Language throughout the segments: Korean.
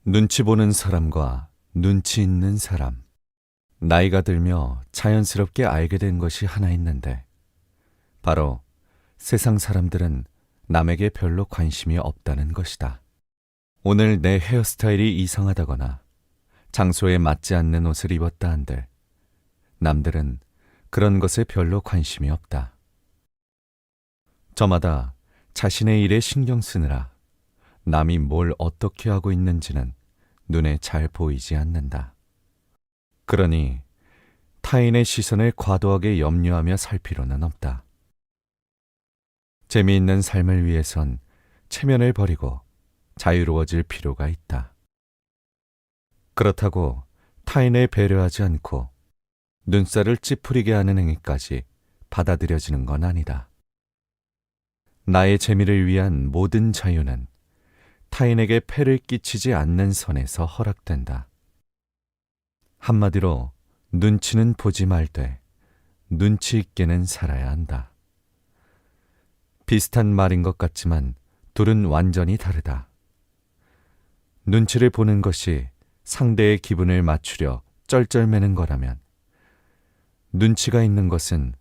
눈치 보는 사람과 눈치 있는 사람. 나이가 들며 자연스럽게 알게 된 것이 하나 있는데, 바로 세상 사람들은 남에게 별로 관심이 없다는 것이다. 오늘 내 헤어스타일이 이상하다거나 장소에 맞지 않는 옷을 입었다 한들 남들은 그런 것에 별로 관심이 없다. 저마다 자신의 일에 신경 쓰느라 남이 뭘 어떻게 하고 있는지는 눈에 잘 보이지 않는다. 그러니 타인의 시선을 과도하게 염려하며 살 필요는 없다. 재미있는 삶을 위해선 체면을 버리고 자유로워질 필요가 있다. 그렇다고 타인을 배려하지 않고 눈살을 찌푸리게 하는 행위까지 받아들여지는 건 아니다. 나의 재미를 위한 모든 자유는 타인에게 폐를 끼치지 않는 선에서 허락된다. 한마디로 눈치는 보지 말되 눈치 있게는 살아야 한다. 비슷한 말인 것 같지만 둘은 완전히 다르다. 눈치를 보는 것이 상대의 기분을 맞추려 쩔쩔매는 거라면, 눈치가 있는 것은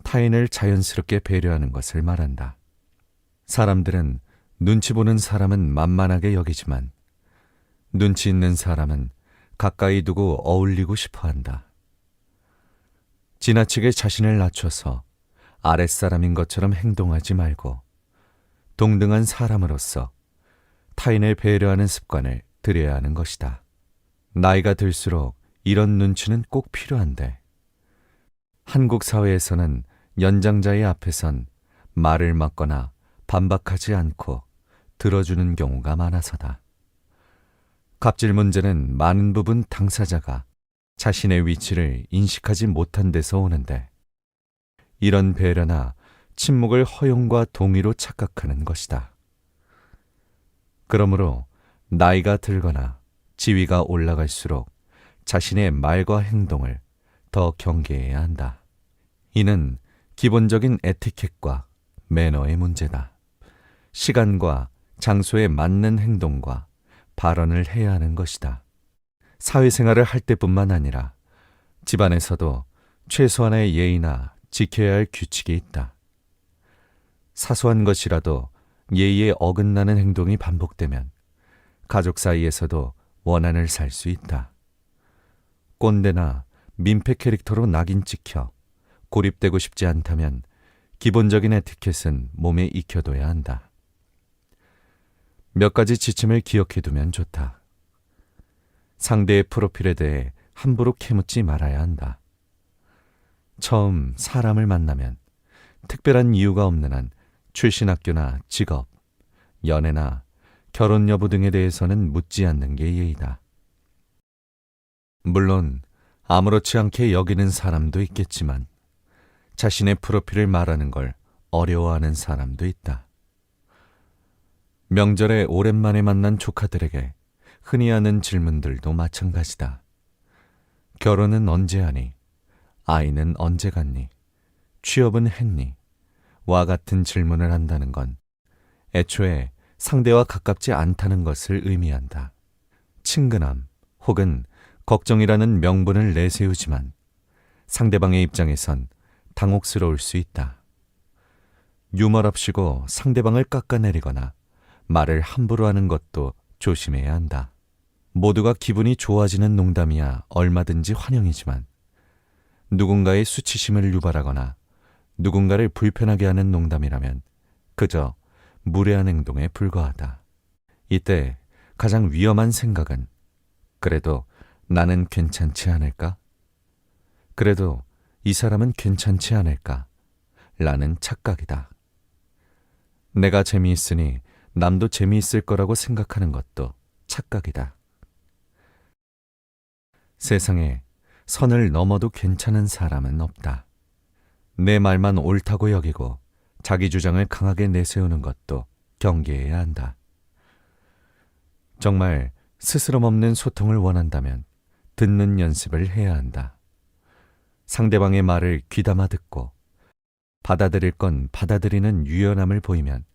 타인을 자연스럽게 배려하는 것을 말한다. 사람들은 눈치 보는 사람은 만만하게 여기지만 눈치 있는 사람은 가까이 두고 어울리고 싶어 한다. 지나치게 자신을 낮춰서 아랫사람인 것처럼 행동하지 말고 동등한 사람으로서 타인을 배려하는 습관을 들여야 하는 것이다. 나이가 들수록 이런 눈치는 꼭 필요한데, 한국 사회에서는 연장자의 앞에선 말을 막거나 반박하지 않고 들어주는 경우가 많아서다. 갑질 문제는 많은 부분 당사자가 자신의 위치를 인식하지 못한 데서 오는데, 이런 배려나 침묵을 허용과 동의로 착각하는 것이다. 그러므로 나이가 들거나 지위가 올라갈수록 자신의 말과 행동을 더 경계해야 한다. 이는 기본적인 에티켓과 매너의 문제다. 시간과 장소에 맞는 행동과 발언을 해야 하는 것이다. 사회생활을 할 때뿐만 아니라 집안에서도 최소한의 예의나 지켜야 할 규칙이 있다. 사소한 것이라도 예의에 어긋나는 행동이 반복되면 가족 사이에서도 원한을 살 수 있다. 꼰대나 민폐 캐릭터로 낙인 찍혀 고립되고 싶지 않다면 기본적인 에티켓은 몸에 익혀둬야 한다. 몇 가지 지침을 기억해두면 좋다. 상대의 프로필에 대해 함부로 캐묻지 말아야 한다. 처음 사람을 만나면 특별한 이유가 없는 한 출신 학교나 직업, 연애나 결혼 여부 등에 대해서는 묻지 않는 게 예의다. 물론 아무렇지 않게 여기는 사람도 있겠지만 자신의 프로필을 말하는 걸 어려워하는 사람도 있다. 명절에 오랜만에 만난 조카들에게 흔히 하는 질문들도 마찬가지다. 결혼은 언제 하니? 아이는 언제 갖니? 취업은 했니? 와 같은 질문을 한다는 건 애초에 상대와 가깝지 않다는 것을 의미한다. 친근함 혹은 걱정이라는 명분을 내세우지만 상대방의 입장에선 당혹스러울 수 있다. 유머랍시고 상대방을 깎아내리거나 말을 함부로 하는 것도 조심해야 한다. 모두가 기분이 좋아지는 농담이야 얼마든지 환영이지만 누군가의 수치심을 유발하거나 누군가를 불편하게 하는 농담이라면 그저 무례한 행동에 불과하다. 이때 가장 위험한 생각은 그래도 나는 괜찮지 않을까? 그래도 이 사람은 괜찮지 않을까? 라는 착각이다. 내가 재미있으니 남도 재미있을 거라고 생각하는 것도 착각이다. 세상에 선을 넘어도 괜찮은 사람은 없다. 내 말만 옳다고 여기고 자기 주장을 강하게 내세우는 것도 경계해야 한다. 정말 스스럼 없는 소통을 원한다면 듣는 연습을 해야 한다. 상대방의 말을 귀담아 듣고 받아들일 건 받아들이는 유연함을 보이면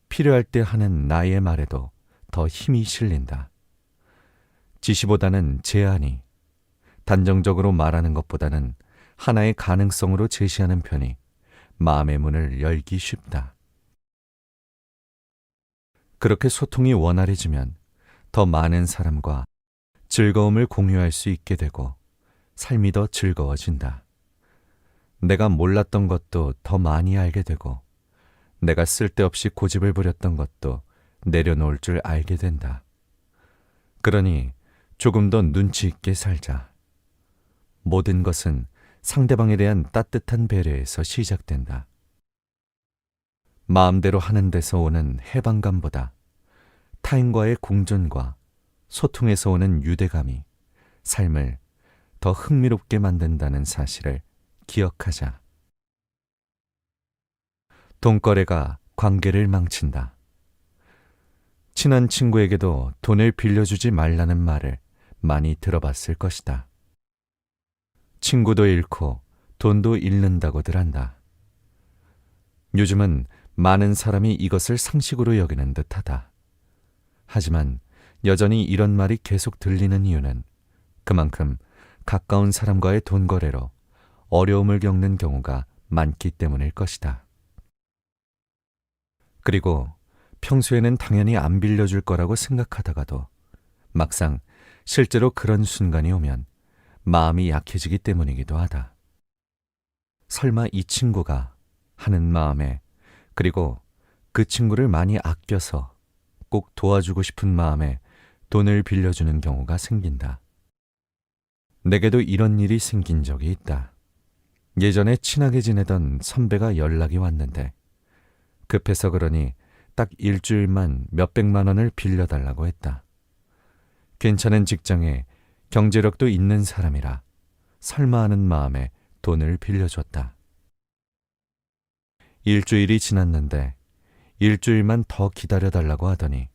필요할 때 하는 나의 말에도 더 힘이 실린다. 지시보다는 제안이, 단정적으로 말하는 것보다는 하나의 가능성으로 제시하는 편이 마음의 문을 열기 쉽다. 그렇게 소통이 원활해지면 더 많은 사람과 즐거움을 공유할 수 있게 되고 삶이 더 즐거워진다. 내가 몰랐던 것도 더 많이 알게 되고 내가 쓸데없이 고집을 부렸던 것도 내려놓을 줄 알게 된다. 그러니 조금 더 눈치 있게 살자. 모든 것은 상대방에 대한 따뜻한 배려에서 시작된다. 마음대로 하는 데서 오는 해방감보다 타인과의 공존과 소통에서 오는 유대감이 삶을 더 흥미롭게 만든다는 사실을 기억하자. 돈거래가 관계를 망친다. 친한 친구에게도 돈을 빌려주지 말라는 말을 많이 들어봤을 것이다. 친구도 잃고 돈도 잃는다고들 한다. 요즘은 많은 사람이 이것을 상식으로 여기는 듯하다. 하지만 여전히 이런 말이 계속 들리는 이유는 그만큼 가까운 사람과의 돈 거래로 어려움을 겪는 경우가 많기 때문일 것이다. 그리고 평소에는 당연히 안 빌려줄 거라고 생각하다가도 막상 실제로 그런 순간이 오면 마음이 약해지기 때문이기도 하다. 설마 이 친구가 하는 마음에, 그리고 그 친구를 많이 아껴서 꼭 도와주고 싶은 마음에 돈을 빌려주는 경우가 생긴다. 내게도 이런 일이 생긴 적이 있다. 예전에 친하게 지내던 선배가 연락이 왔는데 급해서 그러니 딱 일주일만 몇백만 원을 빌려달라고 했다. 괜찮은 직장에 경제력도 있는 사람이라 설마 하는 마음에 돈을 빌려줬다. 일주일이 지났는데 일주일만 더 기다려달라고 하더니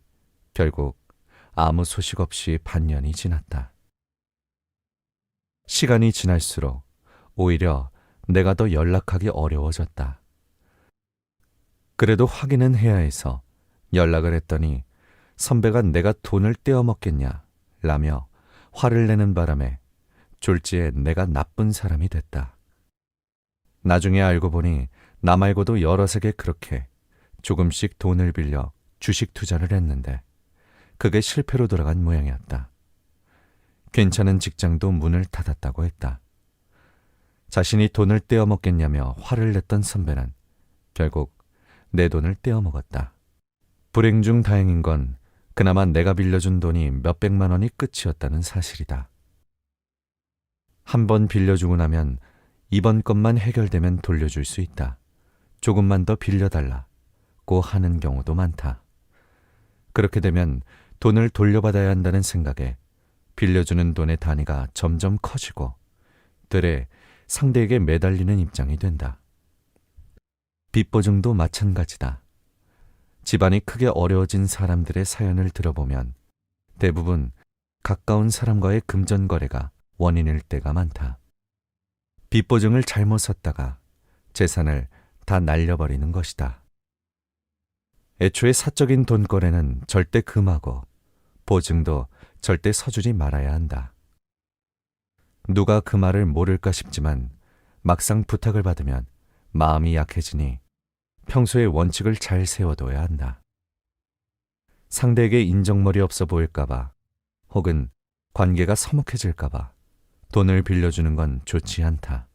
결국 아무 소식 없이 반년이 지났다. 시간이 지날수록 오히려 내가 더 연락하기 어려워졌다. 그래도 확인은 해야 해서 연락을 했더니 선배가 내가 돈을 떼어먹겠냐 라며 화를 내는 바람에 졸지에 내가 나쁜 사람이 됐다. 나중에 알고 보니 나 말고도 여럿에게 그렇게 조금씩 돈을 빌려 주식 투자를 했는데 그게 실패로 돌아간 모양이었다. 괜찮은 직장도 문을 닫았다고 했다. 자신이 돈을 떼어먹겠냐며 화를 냈던 선배는 결국 내 돈을 떼어먹었다. 불행 중 다행인 건 그나마 내가 빌려준 돈이 몇백만 원이 끝이었다는 사실이다. 한 번 빌려주고 나면 이번 것만 해결되면 돌려줄 수 있다. 조금만 더 빌려달라고 하는 경우도 많다. 그렇게 되면 돈을 돌려받아야 한다는 생각에 빌려주는 돈의 단위가 점점 커지고 되레 상대에게 매달리는 입장이 된다. 빚보증도 마찬가지다. 집안이 크게 어려워진 사람들의 사연을 들어보면 대부분 가까운 사람과의 금전거래가 원인일 때가 많다. 빚보증을 잘못 섰다가 재산을 다 날려버리는 것이다. 애초에 사적인 돈거래는 절대 금하고 보증도 절대 서주지 말아야 한다. 누가 그 말을 모를까 싶지만 막상 부탁을 받으면 마음이 약해지니 평소에 원칙을 잘 세워둬야 한다. 상대에게 인정머리 없어 보일까봐 혹은 관계가 서먹해질까봐 돈을 빌려주는 건 좋지 않다.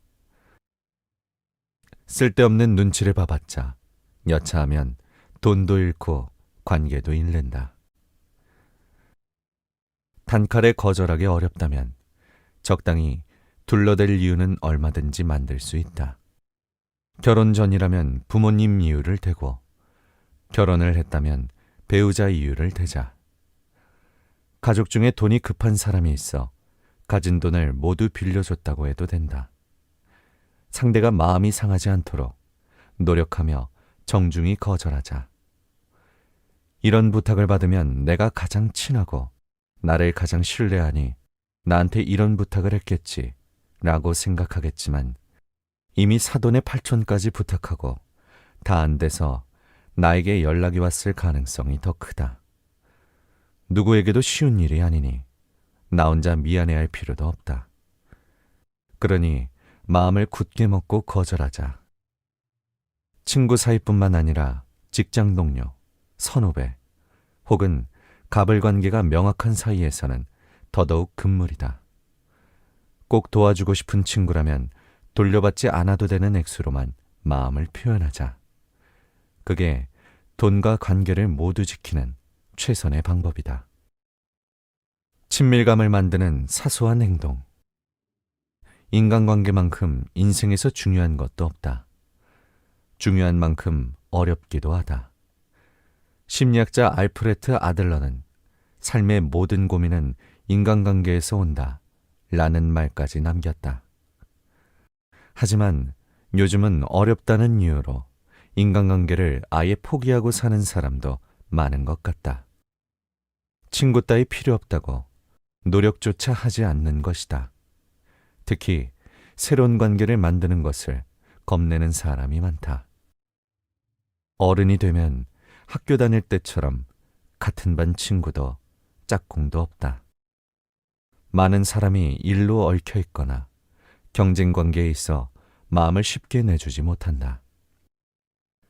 쓸데없는 눈치를 봐봤자 여차하면 돈도 잃고 관계도 잃는다. 단칼에 거절하기 어렵다면 적당히 둘러댈 이유는 얼마든지 만들 수 있다. 결혼 전이라면 부모님 이유를 대고 결혼을 했다면 배우자 이유를 대자. 가족 중에 돈이 급한 사람이 있어 가진 돈을 모두 빌려줬다고 해도 된다. 상대가 마음이 상하지 않도록 노력하며 정중히 거절하자. 이런 부탁을 받으면 내가 가장 친하고 나를 가장 신뢰하니 나한테 이런 부탁을 했겠지 라고 생각하겠지만 이미 사돈의 팔촌까지 부탁하고 다 안 돼서 나에게 연락이 왔을 가능성이 더 크다. 누구에게도 쉬운 일이 아니니 나 혼자 미안해할 필요도 없다. 그러니 마음을 굳게 먹고 거절하자. 친구 사이뿐만 아니라 직장 동료, 선후배, 혹은 갑을 관계가 명확한 사이에서는 더더욱 금물이다. 꼭 도와주고 싶은 친구라면 돌려받지 않아도 되는 액수로만 마음을 표현하자. 그게 돈과 관계를 모두 지키는 최선의 방법이다. 친밀감을 만드는 사소한 행동. 인간관계만큼 인생에서 중요한 것도 없다. 중요한 만큼 어렵기도 하다. 심리학자 알프레트 아들러는 삶의 모든 고민은 인간관계에서 온다 라는 말까지 남겼다. 하지만 요즘은 어렵다는 이유로 인간관계를 아예 포기하고 사는 사람도 많은 것 같다. 친구 따위 필요 없다고 노력조차 하지 않는 것이다. 특히 새로운 관계를 만드는 것을 겁내는 사람이 많다. 어른이 되면 학교 다닐 때처럼 같은 반 친구도 짝꿍도 없다. 많은 사람이 일로 얽혀 있거나 경쟁 관계에 있어 마음을 쉽게 내주지 못한다.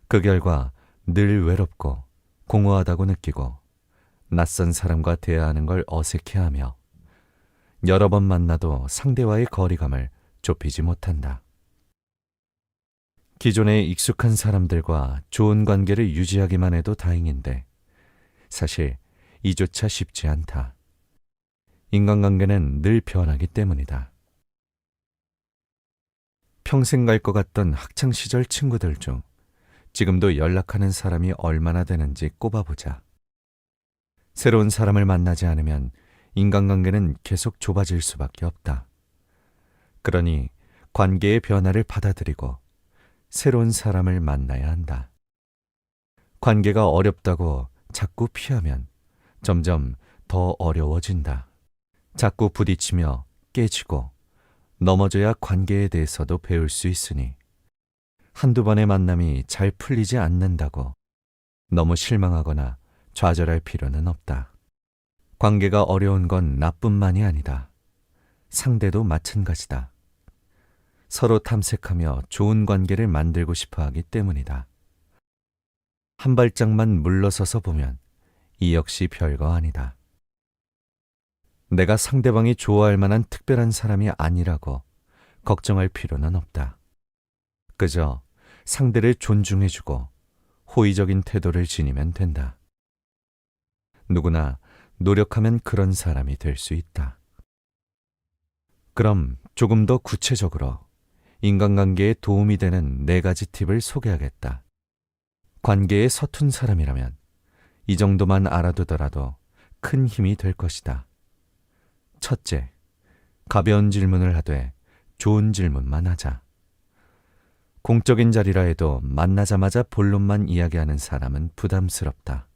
그 결과 늘 외롭고 공허하다고 느끼고 낯선 사람과 대화하는 걸 어색해하며 여러 번 만나도 상대와의 거리감을 좁히지 못한다. 기존에 익숙한 사람들과 좋은 관계를 유지하기만 해도 다행인데 사실 이조차 쉽지 않다. 인간관계는 늘 변하기 때문이다. 평생 갈 것 같던 학창시절 친구들 중 지금도 연락하는 사람이 얼마나 되는지 꼽아보자. 새로운 사람을 만나지 않으면 인간관계는 계속 좁아질 수밖에 없다. 그러니 관계의 변화를 받아들이고 새로운 사람을 만나야 한다. 관계가 어렵다고 자꾸 피하면 점점 더 어려워진다. 자꾸 부딪히며 깨지고 넘어져야 관계에 대해서도 배울 수 있으니 한두 번의 만남이 잘 풀리지 않는다고 너무 실망하거나 좌절할 필요는 없다. 관계가 어려운 건 나뿐만이 아니다. 상대도 마찬가지다. 서로 탐색하며 좋은 관계를 만들고 싶어 하기 때문이다. 한 발짝만 물러서서 보면 이 역시 별거 아니다. 내가 상대방이 좋아할 만한 특별한 사람이 아니라고 걱정할 필요는 없다. 그저 상대를 존중해주고 호의적인 태도를 지니면 된다. 누구나 노력하면 그런 사람이 될 수 있다. 그럼 조금 더 구체적으로 인간관계에 도움이 되는 4가지 팁을 소개하겠다. 관계에 서툰 사람이라면 이 정도만 알아두더라도 큰 힘이 될 것이다. 첫째, 가벼운 질문을 하되 좋은 질문만 하자. 공적인 자리라 해도 만나자마자 본론만 이야기하는 사람은 부담스럽다.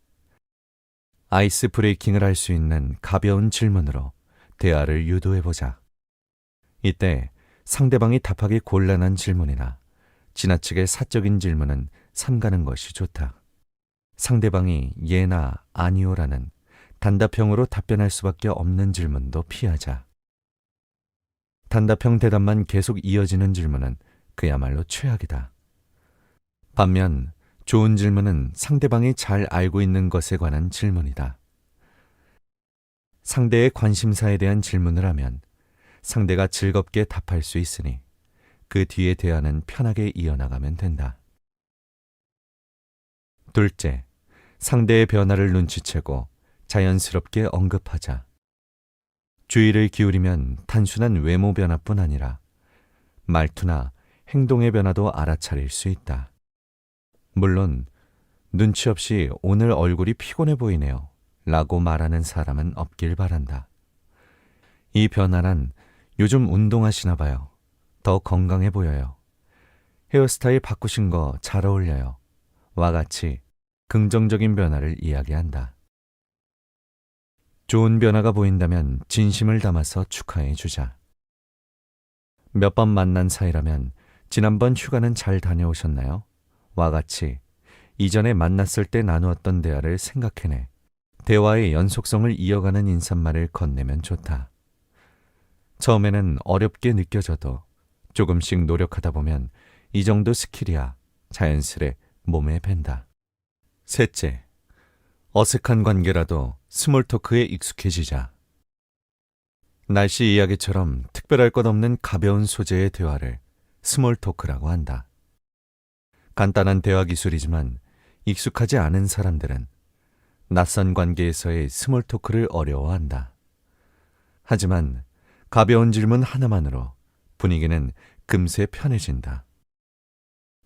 아이스 브레이킹을 할 수 있는 가벼운 질문으로 대화를 유도해보자. 이때 상대방이 답하기 곤란한 질문이나 지나치게 사적인 질문은 삼가는 것이 좋다. 상대방이 예나 아니오라는 단답형으로 답변할 수밖에 없는 질문도 피하자. 단답형 대답만 계속 이어지는 질문은 그야말로 최악이다. 반면 좋은 질문은 상대방이 잘 알고 있는 것에 관한 질문이다. 상대의 관심사에 대한 질문을 하면 상대가 즐겁게 답할 수 있으니 그 뒤의 대화는 편하게 이어나가면 된다. 둘째, 상대의 변화를 눈치채고 자연스럽게 언급하자. 주의를 기울이면 단순한 외모 변화뿐 아니라 말투나 행동의 변화도 알아차릴 수 있다. 물론 눈치 없이 오늘 얼굴이 피곤해 보이네요 라고 말하는 사람은 없길 바란다. 이 변화란 요즘 운동하시나 봐요. 더 건강해 보여요. 헤어스타일 바꾸신 거 잘 어울려요. 와 같이 긍정적인 변화를 이야기한다. 좋은 변화가 보인다면 진심을 담아서 축하해 주자. 몇 번 만난 사이라면 지난번 휴가는 잘 다녀오셨나요? 와 같이 이전에 만났을 때 나누었던 대화를 생각해내 대화의 연속성을 이어가는 인사말을 건네면 좋다. 처음에는 어렵게 느껴져도 조금씩 노력하다 보면 이 정도 스킬이야 자연스레 몸에 밴다. 셋째, 어색한 관계라도 스몰 토크에 익숙해지자. 날씨 이야기처럼 특별할 것 없는 가벼운 소재의 대화를 스몰 토크라고 한다. 간단한 대화 기술이지만 익숙하지 않은 사람들은 낯선 관계에서의 스몰 토크를 어려워한다. 하지만 가벼운 질문 하나만으로 분위기는 금세 편해진다.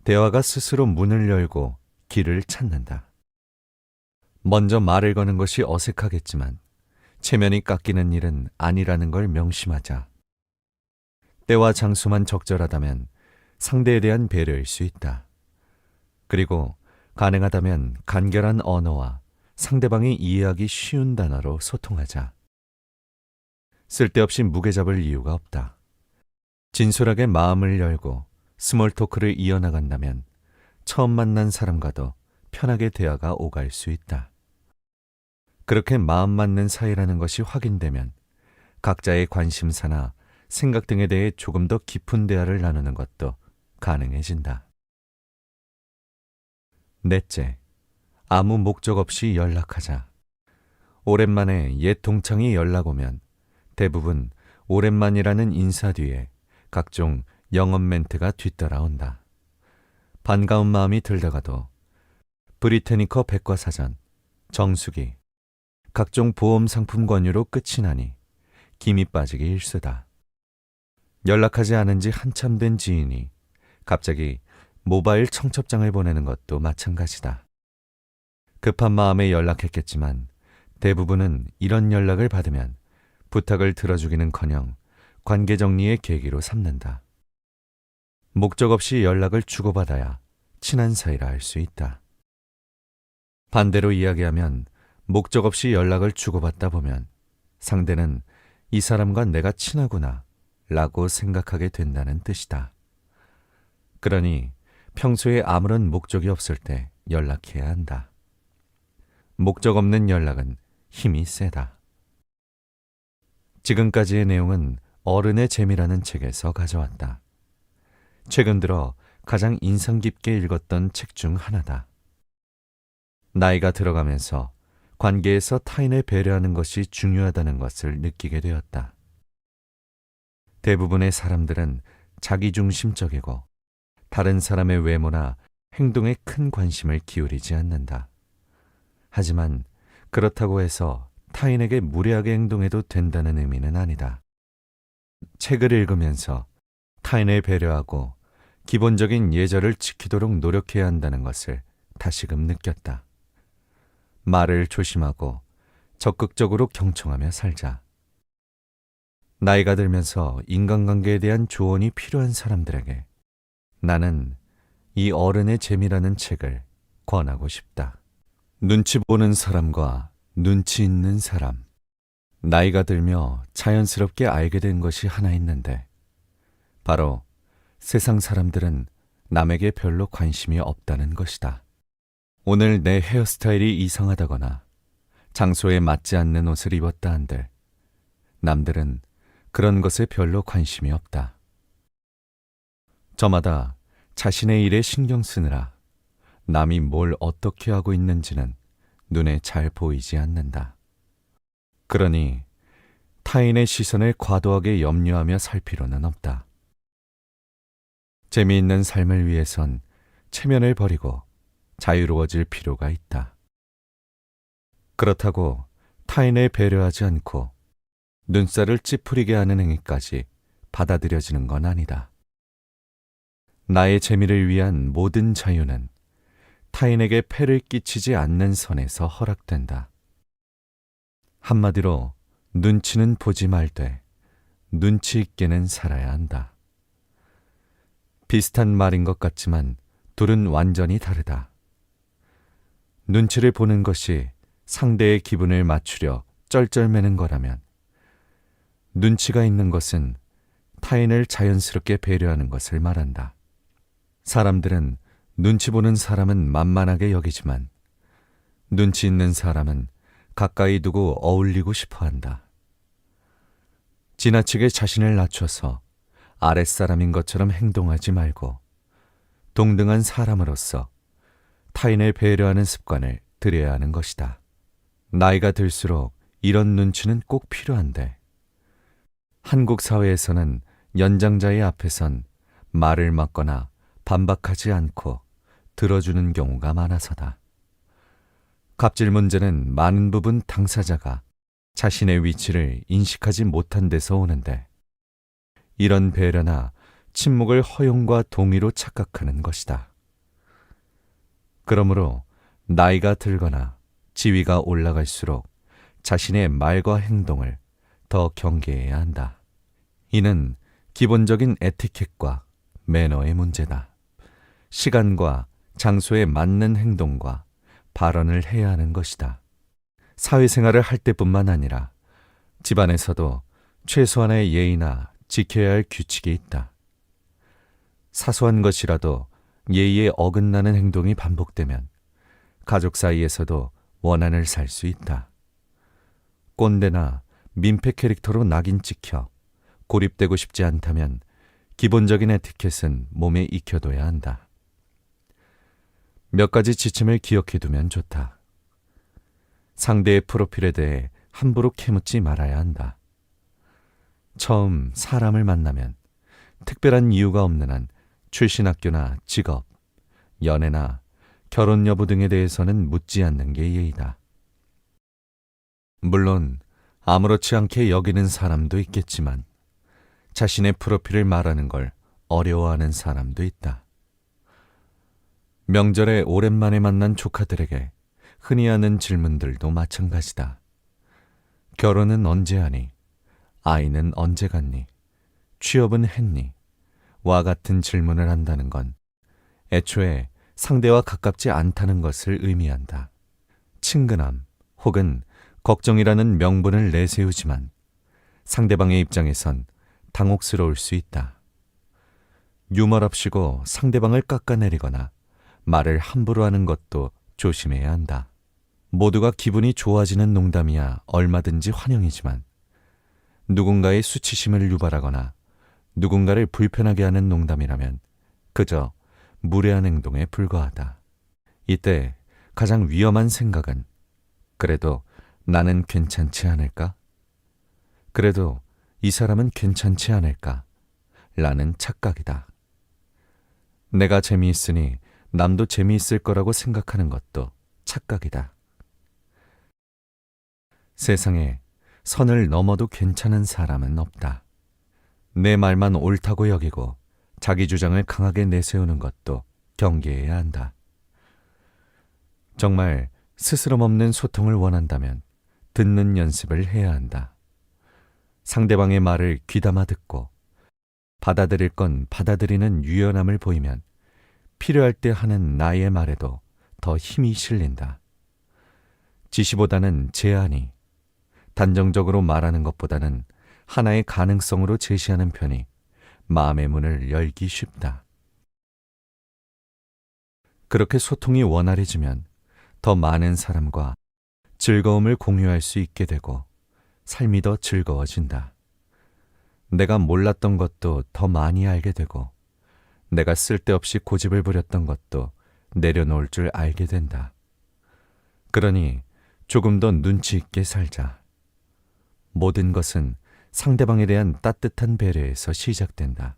대화가 스스로 문을 열고 길을 찾는다. 먼저 말을 거는 것이 어색하겠지만 체면이 깎이는 일은 아니라는 걸 명심하자. 때와 장소만 적절하다면 상대에 대한 배려일 수 있다. 그리고 가능하다면 간결한 언어와 상대방이 이해하기 쉬운 단어로 소통하자. 쓸데없이 무게 잡을 이유가 없다. 진솔하게 마음을 열고 스몰 토크를 이어나간다면 처음 만난 사람과도 편하게 대화가 오갈 수 있다. 그렇게 마음 맞는 사이라는 것이 확인되면 각자의 관심사나 생각 등에 대해 조금 더 깊은 대화를 나누는 것도 가능해진다. 넷째, 아무 목적 없이 연락하자. 오랜만에 옛 동창이 연락 오면 대부분 오랜만이라는 인사 뒤에 각종 영업 멘트가 뒤따라온다. 반가운 마음이 들다가도 브리테니커 백과사전, 정수기, 각종 보험 상품 권유로 끝이 나니 김이 빠지기 일쑤다. 연락하지 않은 지 한참 된 지인이 갑자기 모바일 청첩장을 보내는 것도 마찬가지다. 급한 마음에 연락했겠지만 대부분은 이런 연락을 받으면 부탁을 들어주기는커녕 관계 정리의 계기로 삼는다. 목적 없이 연락을 주고받아야 친한 사이라 할 수 있다. 반대로 이야기하면 목적 없이 연락을 주고받다 보면 상대는 이 사람과 내가 친하구나 라고 생각하게 된다는 뜻이다. 그러니 평소에 아무런 목적이 없을 때 연락해야 한다. 목적 없는 연락은 힘이 세다. 지금까지의 내용은 어른의 재미라는 책에서 가져왔다. 최근 들어 가장 인상 깊게 읽었던 책 중 하나다. 나이가 들어가면서 관계에서 타인을 배려하는 것이 중요하다는 것을 느끼게 되었다. 대부분의 사람들은 자기중심적이고 다른 사람의 외모나 행동에 큰 관심을 기울이지 않는다. 하지만 그렇다고 해서 타인에게 무례하게 행동해도 된다는 의미는 아니다. 책을 읽으면서 타인을 배려하고 기본적인 예절을 지키도록 노력해야 한다는 것을 다시금 느꼈다. 말을 조심하고 적극적으로 경청하며 살자. 나이가 들면서 인간관계에 대한 조언이 필요한 사람들에게 나는 이 어른의 재미라는 책을 권하고 싶다. 눈치 보는 사람과 눈치 있는 사람. 나이가 들며 자연스럽게 알게 된 것이 하나 있는데 바로 세상 사람들은 남에게 별로 관심이 없다는 것이다. 오늘 내 헤어스타일이 이상하다거나 장소에 맞지 않는 옷을 입었다 한들 남들은 그런 것에 별로 관심이 없다. 저마다 자신의 일에 신경 쓰느라 남이 뭘 어떻게 하고 있는지는 눈에 잘 보이지 않는다. 그러니 타인의 시선을 과도하게 염려하며 살 필요는 없다. 재미있는 삶을 위해선 체면을 버리고 자유로워질 필요가 있다. 그렇다고 타인을 배려하지 않고 눈살을 찌푸리게 하는 행위까지 받아들여지는 건 아니다. 나의 재미를 위한 모든 자유는 타인에게 폐를 끼치지 않는 선에서 허락된다. 한마디로 눈치는 보지 말되 눈치 있게는 살아야 한다. 비슷한 말인 것 같지만 둘은 완전히 다르다. 눈치를 보는 것이 상대의 기분을 맞추려 쩔쩔매는 거라면 눈치가 있는 것은 타인을 자연스럽게 배려하는 것을 말한다. 사람들은 눈치 보는 사람은 만만하게 여기지만 눈치 있는 사람은 가까이 두고 어울리고 싶어 한다. 지나치게 자신을 낮춰서 아랫사람인 것처럼 행동하지 말고 동등한 사람으로서 타인을 배려하는 습관을 들여야 하는 것이다. 나이가 들수록 이런 눈치는 꼭 필요한데 한국 사회에서는 연장자의 앞에선 말을 막거나 반박하지 않고 들어주는 경우가 많아서다. 갑질 문제는 많은 부분 당사자가 자신의 위치를 인식하지 못한 데서 오는데 이런 배려나 침묵을 허용과 동의로 착각하는 것이다. 그러므로 나이가 들거나 지위가 올라갈수록 자신의 말과 행동을 더 경계해야 한다. 이는 기본적인 에티켓과 매너의 문제다. 시간과 장소에 맞는 행동과 발언을 해야 하는 것이다. 사회생활을 할 때뿐만 아니라 집안에서도 최소한의 예의나 지켜야 할 규칙이 있다. 사소한 것이라도 예의에 어긋나는 행동이 반복되면 가족 사이에서도 원한을 살 수 있다. 꼰대나 민폐 캐릭터로 낙인 찍혀 고립되고 싶지 않다면 기본적인 에티켓은 몸에 익혀둬야 한다. 몇 가지 지침을 기억해두면 좋다. 상대의 프로필에 대해 함부로 캐묻지 말아야 한다. 처음 사람을 만나면 특별한 이유가 없는 한 출신 학교나 직업, 연애나 결혼 여부 등에 대해서는 묻지 않는 게 예의다. 물론 아무렇지 않게 여기는 사람도 있겠지만 자신의 프로필을 말하는 걸 어려워하는 사람도 있다. 명절에 오랜만에 만난 조카들에게 흔히 하는 질문들도 마찬가지다. 결혼은 언제 하니? 아이는 언제 갖니? 취업은 했니? 와 같은 질문을 한다는 건 애초에 상대와 가깝지 않다는 것을 의미한다. 친근함 혹은 걱정이라는 명분을 내세우지만 상대방의 입장에선 당혹스러울 수 있다. 유머랍시고 상대방을 깎아내리거나 말을 함부로 하는 것도 조심해야 한다. 모두가 기분이 좋아지는 농담이야 얼마든지 환영이지만 누군가의 수치심을 유발하거나 누군가를 불편하게 하는 농담이라면 그저 무례한 행동에 불과하다. 이때 가장 위험한 생각은 그래도 나는 괜찮지 않을까? 그래도 이 사람은 괜찮지 않을까? 라는 착각이다. 내가 재미있으니 남도 재미있을 거라고 생각하는 것도 착각이다. 세상에 선을 넘어도 괜찮은 사람은 없다. 내 말만 옳다고 여기고 자기 주장을 강하게 내세우는 것도 경계해야 한다. 정말 스스럼 없는 소통을 원한다면 듣는 연습을 해야 한다. 상대방의 말을 귀담아 듣고 받아들일 건 받아들이는 유연함을 보이면 필요할 때 하는 나의 말에도 더 힘이 실린다. 지시보다는 제안이, 단정적으로 말하는 것보다는 하나의 가능성으로 제시하는 편이 마음의 문을 열기 쉽다. 그렇게 소통이 원활해지면 더 많은 사람과 즐거움을 공유할 수 있게 되고 삶이 더 즐거워진다. 내가 몰랐던 것도 더 많이 알게 되고 내가 쓸데없이 고집을 부렸던 것도 내려놓을 줄 알게 된다. 그러니 조금 더 눈치 있게 살자. 모든 것은 상대방에 대한 따뜻한 배려에서 시작된다.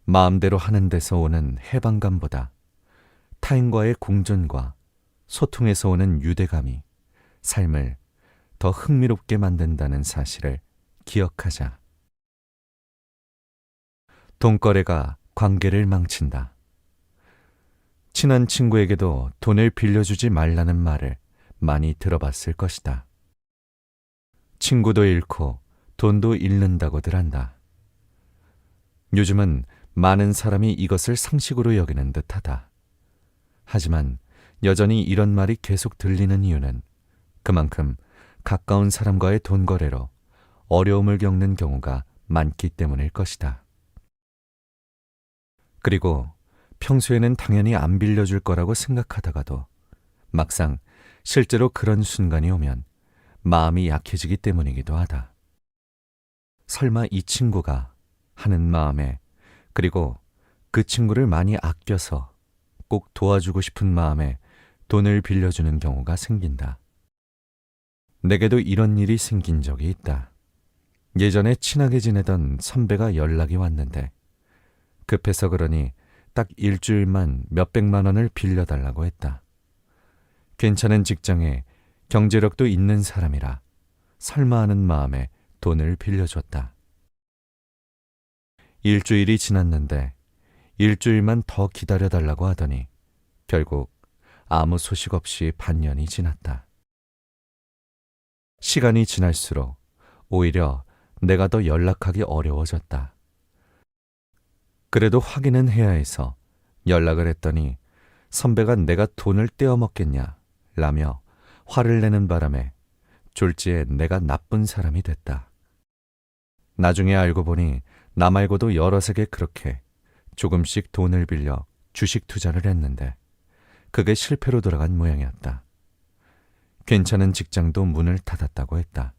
마음대로 하는 데서 오는 해방감보다 타인과의 공존과 소통에서 오는 유대감이 삶을 더 흥미롭게 만든다는 사실을 기억하자. 돈거래가 관계를 망친다. 친한 친구에게도 돈을 빌려주지 말라는 말을 많이 들어봤을 것이다. 친구도 잃고 돈도 잃는다고들 한다. 요즘은 많은 사람이 이것을 상식으로 여기는 듯하다. 하지만 여전히 이런 말이 계속 들리는 이유는 그만큼 가까운 사람과의 돈거래로 어려움을 겪는 경우가 많기 때문일 것이다. 그리고 평소에는 당연히 안 빌려줄 거라고 생각하다가도 막상 실제로 그런 순간이 오면 마음이 약해지기 때문이기도 하다. 설마 이 친구가 하는 마음에, 그리고 그 친구를 많이 아껴서 꼭 도와주고 싶은 마음에 돈을 빌려주는 경우가 생긴다. 내게도 이런 일이 생긴 적이 있다. 예전에 친하게 지내던 선배가 연락이 왔는데 급해서 그러니 딱 일주일만 몇백만 원을 빌려달라고 했다. 괜찮은 직장에 경제력도 있는 사람이라 설마 하는 마음에 돈을 빌려줬다. 일주일이 지났는데 일주일만 더 기다려달라고 하더니 결국 아무 소식 없이 반년이 지났다. 시간이 지날수록 오히려 내가 더 연락하기 어려워졌다. 그래도 확인은 해야 해서 연락을 했더니 선배가 내가 돈을 떼어먹겠냐 라며 화를 내는 바람에 졸지에 내가 나쁜 사람이 됐다. 나중에 알고 보니 나 말고도 여럿에게 그렇게 조금씩 돈을 빌려 주식 투자를 했는데 그게 실패로 돌아간 모양이었다. 괜찮은 직장도 문을 닫았다고 했다.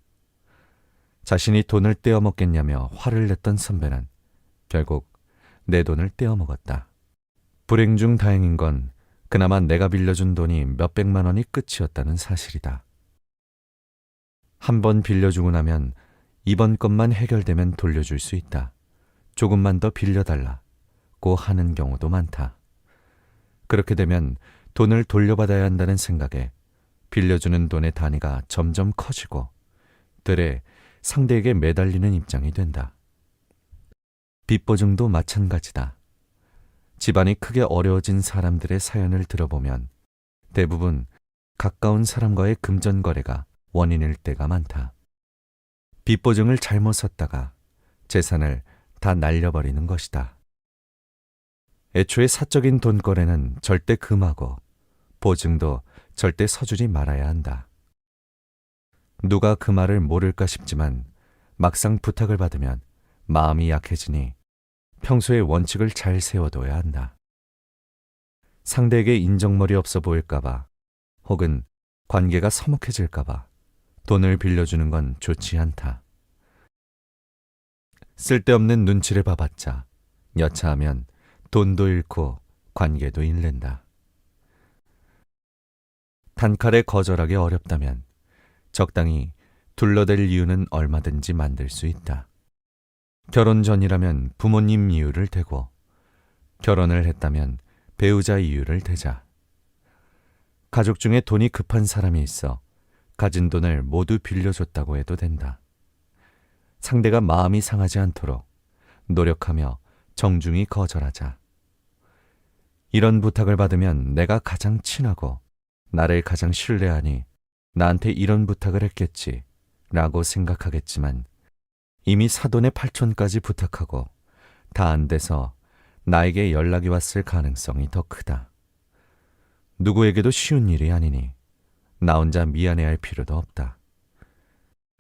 자신이 돈을 떼어먹겠냐며 화를 냈던 선배는 결국 내 돈을 떼어먹었다. 불행 중 다행인 건 그나마 내가 빌려준 돈이 몇백만 원이 끝이었다는 사실이다. 한 번 빌려주고 나면 이번 것만 해결되면 돌려줄 수 있다. 조금만 더 빌려달라고 하는 경우도 많다. 그렇게 되면 돈을 돌려받아야 한다는 생각에 빌려주는 돈의 단위가 점점 커지고 들에 상대에게 매달리는 입장이 된다. 빚보증도 마찬가지다. 집안이 크게 어려워진 사람들의 사연을 들어보면 대부분 가까운 사람과의 금전거래가 원인일 때가 많다. 빚보증을 잘못 썼다가 재산을 다 날려버리는 것이다. 애초에 사적인 돈거래는 절대 금하고 보증도 절대 서주지 말아야 한다. 누가 그 말을 모를까 싶지만 막상 부탁을 받으면 마음이 약해지니 평소에 원칙을 잘 세워둬야 한다. 상대에게 인정머리 없어 보일까봐 혹은 관계가 서먹해질까봐 돈을 빌려주는 건 좋지 않다. 쓸데없는 눈치를 봐봤자 여차하면 돈도 잃고 관계도 잃는다. 단칼에 거절하기 어렵다면 적당히 둘러댈 이유는 얼마든지 만들 수 있다. 결혼 전이라면 부모님 이유를 대고 결혼을 했다면 배우자 이유를 대자. 가족 중에 돈이 급한 사람이 있어 가진 돈을 모두 빌려줬다고 해도 된다. 상대가 마음이 상하지 않도록 노력하며 정중히 거절하자. 이런 부탁을 받으면 내가 가장 친하고 나를 가장 신뢰하니 나한테 이런 부탁을 했겠지 라고 생각하겠지만 이미 사돈의 팔촌까지 부탁하고 다 안 돼서 나에게 연락이 왔을 가능성이 더 크다. 누구에게도 쉬운 일이 아니니 나 혼자 미안해할 필요도 없다.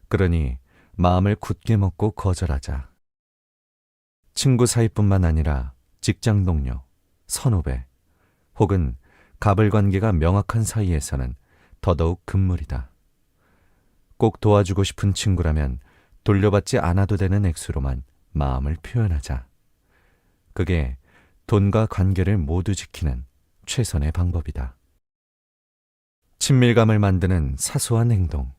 그러니 마음을 굳게 먹고 거절하자. 친구 사이뿐만 아니라 직장 동료, 선후배 혹은 갑을 관계가 명확한 사이에서는 더더욱 금물이다. 꼭 도와주고 싶은 친구라면 돌려받지 않아도 되는 액수로만 마음을 표현하자. 그게 돈과 관계를 모두 지키는 최선의 방법이다. 친밀감을 만드는 사소한 행동.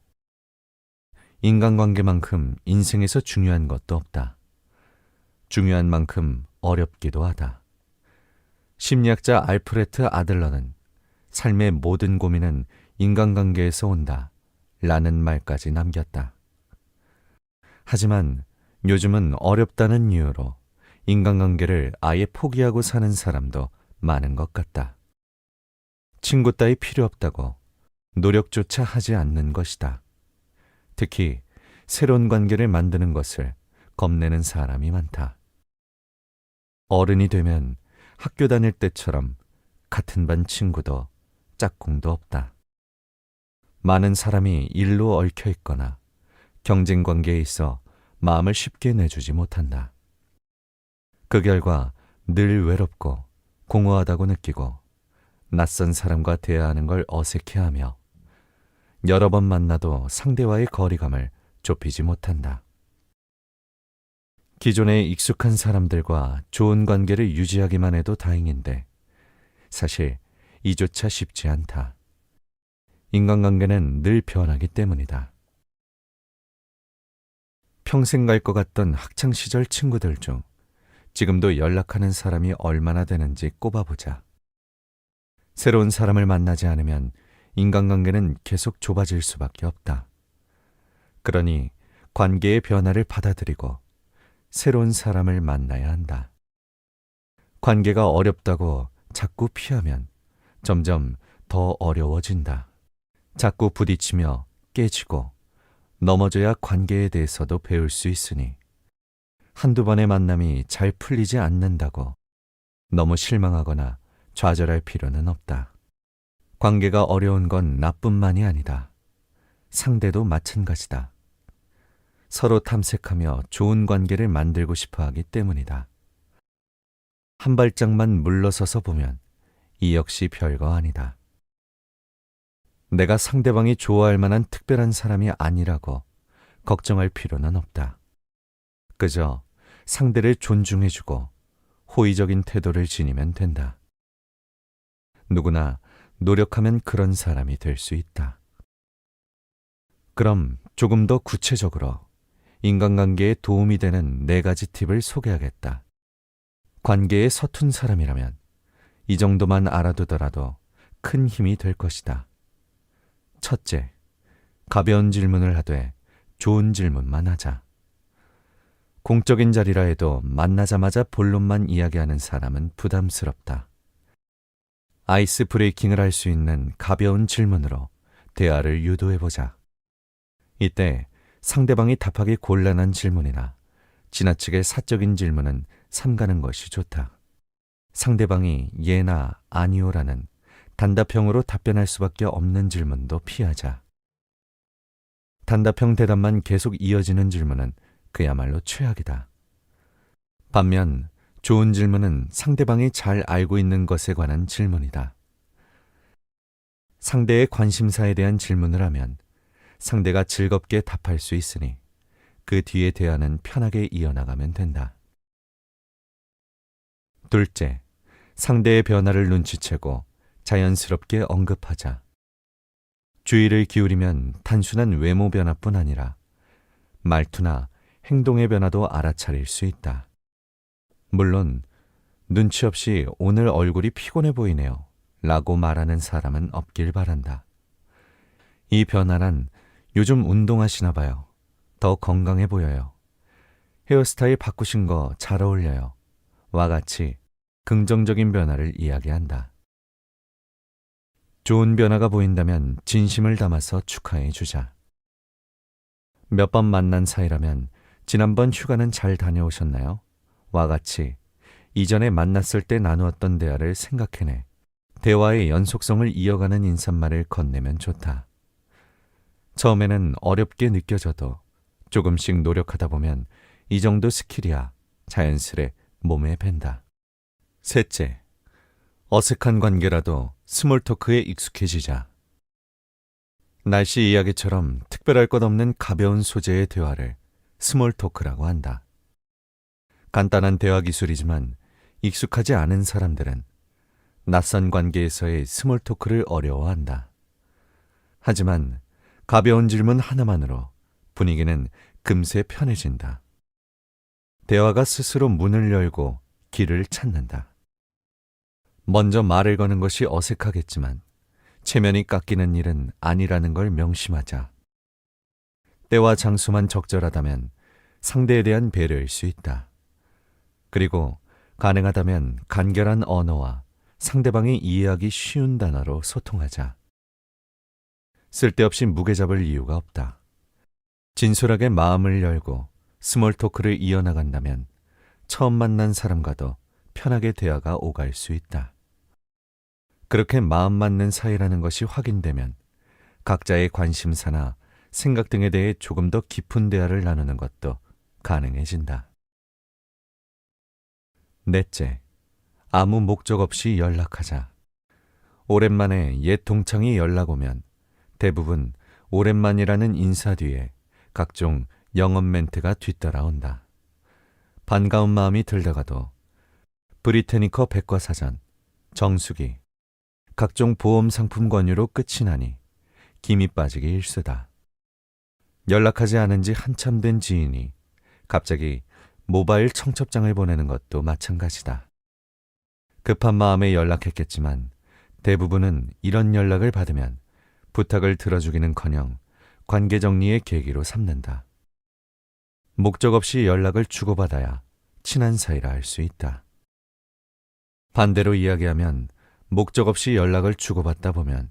인간관계만큼 인생에서 중요한 것도 없다. 중요한 만큼 어렵기도 하다. 심리학자 알프레트 아들러는 삶의 모든 고민은 인간관계에서 온다 라는 말까지 남겼다. 하지만 요즘은 어렵다는 이유로 인간관계를 아예 포기하고 사는 사람도 많은 것 같다. 친구 따위 필요 없다고 노력조차 하지 않는 것이다. 특히 새로운 관계를 만드는 것을 겁내는 사람이 많다. 어른이 되면 학교 다닐 때처럼 같은 반 친구도 짝꿍도 없다. 많은 사람이 일로 얽혀 있거나 경쟁 관계에 있어 마음을 쉽게 내주지 못한다. 그 결과 늘 외롭고 공허하다고 느끼고 낯선 사람과 대화하는 걸 어색해하며 여러 번 만나도 상대와의 거리감을 좁히지 못한다. 기존에 익숙한 사람들과 좋은 관계를 유지하기만 해도 다행인데 사실 이조차 쉽지 않다. 인간관계는 늘 변하기 때문이다. 평생 갈 것 같던 학창시절 친구들 중 지금도 연락하는 사람이 얼마나 되는지 꼽아보자. 새로운 사람을 만나지 않으면 인간관계는 계속 좁아질 수밖에 없다. 그러니 관계의 변화를 받아들이고 새로운 사람을 만나야 한다. 관계가 어렵다고 자꾸 피하면 점점 더 어려워진다. 자꾸 부딪히며 깨지고 넘어져야 관계에 대해서도 배울 수 있으니 한두 번의 만남이 잘 풀리지 않는다고 너무 실망하거나 좌절할 필요는 없다. 관계가 어려운 건 나뿐만이 아니다. 상대도 마찬가지다. 서로 탐색하며 좋은 관계를 만들고 싶어 하기 때문이다. 한 발짝만 물러서서 보면 이 역시 별거 아니다. 내가 상대방이 좋아할 만한 특별한 사람이 아니라고 걱정할 필요는 없다. 그저 상대를 존중해주고 호의적인 태도를 지니면 된다. 누구나 노력하면 그런 사람이 될 수 있다. 그럼 조금 더 구체적으로 인간관계에 도움이 되는 4가지 팁을 소개하겠다. 관계에 서툰 사람이라면 이 정도만 알아두더라도 큰 힘이 될 것이다. 첫째, 가벼운 질문을 하되 좋은 질문만 하자. 공적인 자리라 해도 만나자마자 본론만 이야기하는 사람은 부담스럽다. 아이스 브레이킹을 할 수 있는 가벼운 질문으로 대화를 유도해보자. 이때 상대방이 답하기 곤란한 질문이나 지나치게 사적인 질문은 삼가는 것이 좋다. 상대방이 예나 아니오라는 단답형으로 답변할 수밖에 없는 질문도 피하자. 단답형 대답만 계속 이어지는 질문은 그야말로 최악이다. 반면 좋은 질문은 상대방이 잘 알고 있는 것에 관한 질문이다. 상대의 관심사에 대한 질문을 하면 상대가 즐겁게 답할 수 있으니 그 뒤의 대화는 편하게 이어나가면 된다. 둘째, 상대의 변화를 눈치채고 자연스럽게 언급하자. 주의를 기울이면 단순한 외모 변화뿐 아니라 말투나 행동의 변화도 알아차릴 수 있다. 물론 눈치 없이 오늘 얼굴이 피곤해 보이네요 라고 말하는 사람은 없길 바란다. 이 변화란 요즘 운동하시나 봐요. 더 건강해 보여요. 헤어스타일 바꾸신 거 잘 어울려요. 와 같이 긍정적인 변화를 이야기한다. 좋은 변화가 보인다면 진심을 담아서 축하해 주자. 몇 번 만난 사이라면 지난번 휴가는 잘 다녀오셨나요? 와 같이 이전에 만났을 때 나누었던 대화를 생각해내 대화의 연속성을 이어가는 인사말을 건네면 좋다. 처음에는 어렵게 느껴져도 조금씩 노력하다 보면 이 정도 스킬이야 자연스레 몸에 밴다. 셋째, 어색한 관계라도 스몰 토크에 익숙해지자. 날씨 이야기처럼 특별할 것 없는 가벼운 소재의 대화를 스몰 토크라고 한다. 간단한 대화 기술이지만 익숙하지 않은 사람들은 낯선 관계에서의 스몰 토크를 어려워한다. 하지만 가벼운 질문 하나만으로 분위기는 금세 편해진다. 대화가 스스로 문을 열고 길을 찾는다. 먼저 말을 거는 것이 어색하겠지만 체면이 깎이는 일은 아니라는 걸 명심하자. 때와 장소만 적절하다면 상대에 대한 배려일 수 있다. 그리고 가능하다면 간결한 언어와 상대방이 이해하기 쉬운 단어로 소통하자. 쓸데없이 무게 잡을 이유가 없다. 진솔하게 마음을 열고 스몰 토크를 이어나간다면 처음 만난 사람과도 편하게 대화가 오갈 수 있다. 그렇게 마음 맞는 사이라는 것이 확인되면 각자의 관심사나 생각 등에 대해 조금 더 깊은 대화를 나누는 것도 가능해진다. 넷째, 아무 목적 없이 연락하자. 오랜만에 옛 동창이 연락 오면 대부분 오랜만이라는 인사 뒤에 각종 영업 멘트가 뒤따라온다. 반가운 마음이 들다가도 브리테니커 백과사전, 정수기, 각종 보험 상품 권유로 끝이 나니 김이 빠지기 일쑤다. 연락하지 않은 지 한참 된 지인이 갑자기 모바일 청첩장을 보내는 것도 마찬가지다. 급한 마음에 연락했겠지만 대부분은 이런 연락을 받으면 부탁을 들어주기는커녕 관계 정리의 계기로 삼는다. 목적 없이 연락을 주고받아야 친한 사이라 할 수 있다. 반대로 이야기하면 목적 없이 연락을 주고받다 보면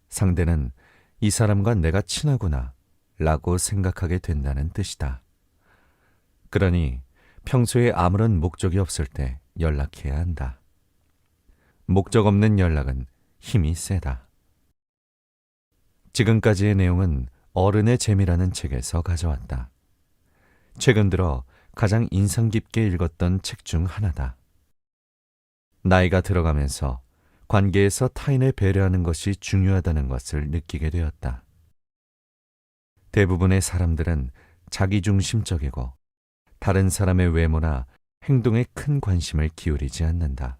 상대는 이 사람과 내가 친하구나 라고 생각하게 된다는 뜻이다. 그러니 평소에 아무런 목적이 없을 때 연락해야 한다. 목적 없는 연락은 힘이 세다. 지금까지의 내용은 어른의 재미라는 책에서 가져왔다. 최근 들어 가장 인상 깊게 읽었던 책 중 하나다. 나이가 들어가면서 관계에서 타인을 배려하는 것이 중요하다는 것을 느끼게 되었다. 대부분의 사람들은 자기중심적이고 다른 사람의 외모나 행동에 큰 관심을 기울이지 않는다.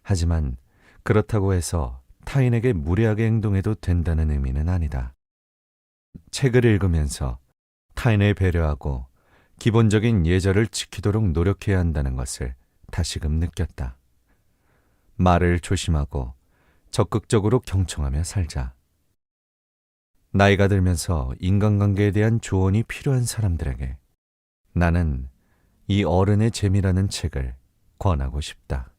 하지만 그렇다고 해서 타인에게 무례하게 행동해도 된다는 의미는 아니다. 책을 읽으면서 타인을 배려하고 기본적인 예절을 지키도록 노력해야 한다는 것을 다시금 느꼈다. 말을 조심하고 적극적으로 경청하며 살자. 나이가 들면서 인간관계에 대한 조언이 필요한 사람들에게 나는 이 어른의 재미라는 책을 권하고 싶다.